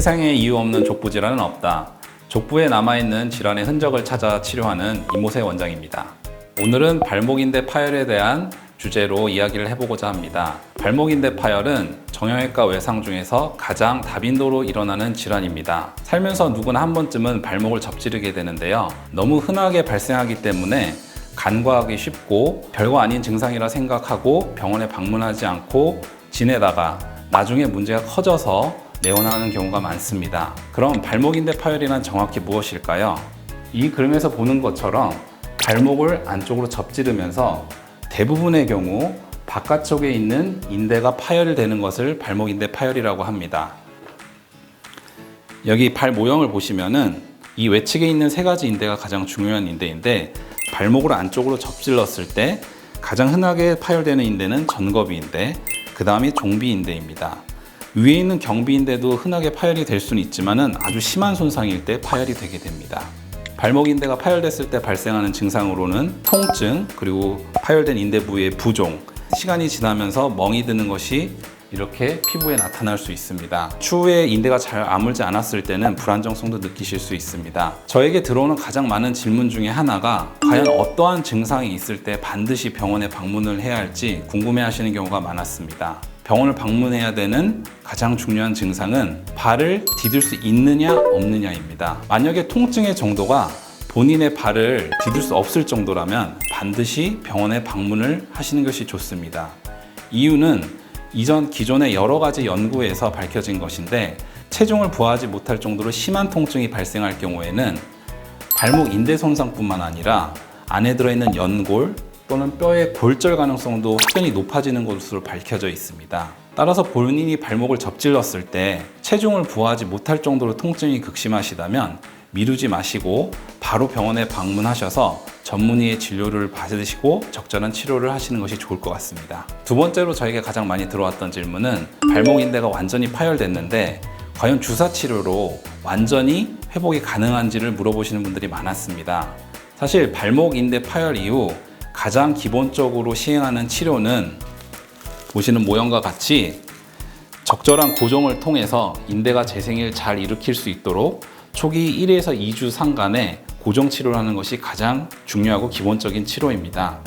세상에 이유 없는 족부 질환은 없다. 족부에 남아있는 질환의 흔적을 찾아 치료하는 이모세 원장입니다. 오늘은 발목인대 파열에 대한 주제로 이야기를 해보고자 합니다. 발목인대 파열은 정형외과 외상 중에서 가장 다빈도로 일어나는 질환입니다. 살면서 누구나 한 번쯤은 발목을 접지르게 되는데요. 너무 흔하게 발생하기 때문에 간과하기 쉽고 별거 아닌 증상이라 생각하고 병원에 방문하지 않고 지내다가 나중에 문제가 커져서 내원하는 경우가 많습니다. 그럼 발목인대 파열이란 정확히 무엇일까요? 이 그림에서 보는 것처럼 발목을 안쪽으로 접지르면서 대부분의 경우 바깥쪽에 있는 인대가 파열되는 것을 발목인대 파열이라고 합니다. 여기 발 모형을 보시면은 이 외측에 있는 세 가지 인대가 가장 중요한 인대인데, 발목을 안쪽으로 접질렀을 때 가장 흔하게 파열되는 인대는 전거비인대, 그 다음이 종비인대입니다. 위에 있는 경비인대도 흔하게 파열이 될 수는 있지만은 아주 심한 손상일 때 파열이 되게 됩니다. 발목인대가 파열됐을 때 발생하는 증상으로는 통증, 그리고 파열된 인대 부위의 부종, 시간이 지나면서 멍이 드는 것이 이렇게 피부에 나타날 수 있습니다. 추후에 인대가 잘 아물지 않았을 때는 불안정성도 느끼실 수 있습니다. 저에게 들어오는 가장 많은 질문 중에 하나가 과연 어떠한 증상이 있을 때 반드시 병원에 방문을 해야 할지 궁금해 하시는 경우가 많았습니다. 병원을 방문해야 되는 가장 중요한 증상은 발을 디딜 수 있느냐 없느냐입니다. 만약에 통증의 정도가 본인의 발을 디딜 수 없을 정도라면 반드시 병원에 방문을 하시는 것이 좋습니다. 이유는 기존의 여러 가지 연구에서 밝혀진 것인데, 체중을 부하하지 못할 정도로 심한 통증이 발생할 경우에는 발목 인대 손상뿐만 아니라 안에 들어있는 연골 또는 뼈의 골절 가능성도 확연히 높아지는 것으로 밝혀져 있습니다. 따라서 본인이 발목을 접질렀을 때 체중을 부하하지 못할 정도로 통증이 극심하시다면 미루지 마시고 바로 병원에 방문하셔서 전문의의 진료를 받으시고 적절한 치료를 하시는 것이 좋을 것 같습니다. 두 번째로 저에게 가장 많이 들어왔던 질문은 발목인대가 완전히 파열됐는데 과연 주사치료로 완전히 회복이 가능한지를 물어보시는 분들이 많았습니다. 사실 발목인대 파열 이후 가장 기본적으로 시행하는 치료는 보시는 모형과 같이 적절한 고정을 통해서 인대가 재생을 잘 일으킬 수 있도록 초기 1에서 2주 상간에 고정 치료를 하는 것이 가장 중요하고 기본적인 치료입니다.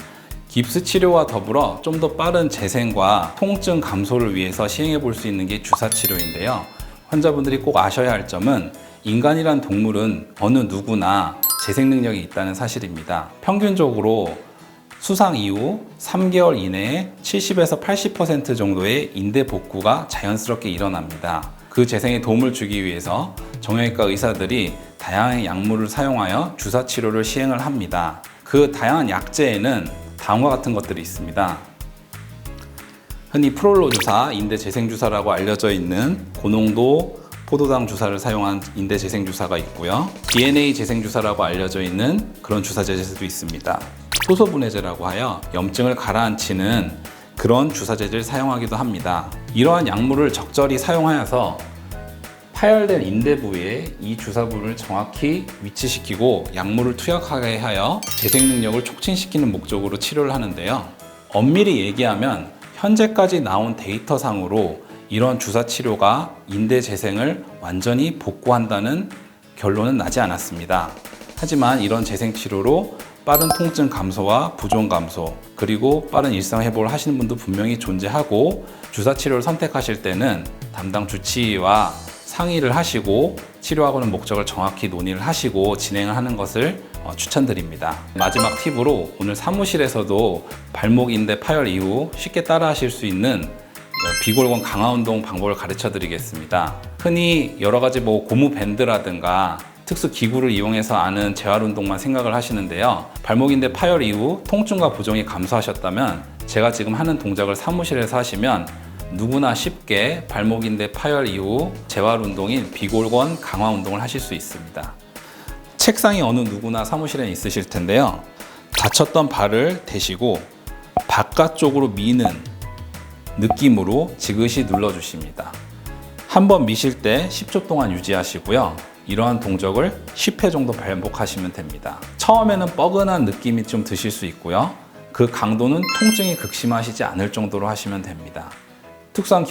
깁스 치료와 더불어 좀 더 빠른 재생과 통증 감소를 위해서 시행해 볼 수 있는 게 주사 치료인데요. 환자분들이 꼭 아셔야 할 점은 인간이란 동물은 어느 누구나 재생 능력이 있다는 사실입니다. 평균적으로 수상 이후 3개월 이내에 70에서 80% 정도의 인대 복구가 자연스럽게 일어납니다. 그 재생에 도움을 주기 위해서 정형외과 의사들이 다양한 약물을 사용하여 주사 치료를 시행을 합니다. 그 다양한 약제에는 다음과 같은 것들이 있습니다. 흔히 프롤로 주사, 인대 재생 주사라고 알려져 있는 고농도 포도당 주사를 사용한 인대 재생 주사가 있고요. DNA 재생 주사라고 알려져 있는 그런 주사제도 있습니다. 효소분해제라고 하여 염증을 가라앉히는 그런 주사제를 사용하기도 합니다. 이러한 약물을 적절히 사용하여서 파열된 인대 부위에 이 주사분을 정확히 위치시키고 약물을 투약하게 하여 재생 능력을 촉진시키는 목적으로 치료를 하는데요. 엄밀히 얘기하면 현재까지 나온 데이터상으로 이런 주사 치료가 인대 재생을 완전히 복구한다는 결론은 나지 않았습니다. 하지만 이런 재생 치료로 빠른 통증 감소와 부종 감소, 그리고 빠른 일상 회복을 하시는 분도 분명히 존재하고, 주사 치료를 선택하실 때는 담당 주치의와 상의를 하시고 치료하고는 목적을 정확히 논의를 하시고 진행을 하는 것을 추천드립니다. 마지막 팁으로 오늘 사무실에서도 발목인대 파열 이후 쉽게 따라 하실 수 있는 비골권 강화 운동 방법을 가르쳐 드리겠습니다. 흔히 여러 가지 고무 밴드라든가 특수 기구를 이용해서 하는 재활 운동만 생각을 하시는데요. 발목인대 파열 이후 통증과 부종이 감소하셨다면 제가 지금 하는 동작을 사무실에서 하시면 누구나 쉽게 발목인대 파열 이후 재활 운동인 비골권 강화 운동을 하실 수 있습니다. 책상이 어느 누구나 사무실에 있으실 텐데요. 다쳤던 발을 대시고 바깥쪽으로 미는 느낌으로 지그시 눌러주십니다. 한번 미실 때 10초 동안 유지하시고요. 이러한 동작을 10회 정도 반복하시면 됩니다. 처음에는 뻐근한 느낌이 좀 드실 수 있고요. 그 강도는 통증이 극심하시지 않을 정도로 하시면 됩니다. 특수한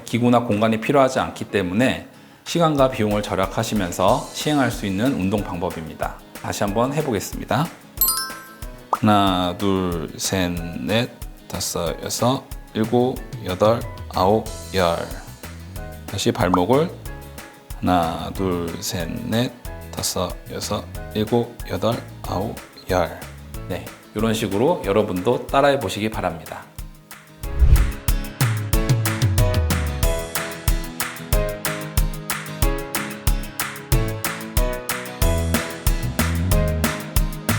기구나 공간이 필요하지 않기 때문에 시간과 비용을 절약하시면서 시행할 수 있는 운동 방법입니다. 다시 한번 해보겠습니다. 하나, 둘, 셋, 넷, 다섯, 여섯, 일곱, 여덟, 아홉, 열. 다시 발목을 하나, 둘, 셋, 넷, 다섯, 여섯, 일곱, 여덟, 아홉, 열. 네, 이런 식으로 여러분도 따라해 보시기 바랍니다.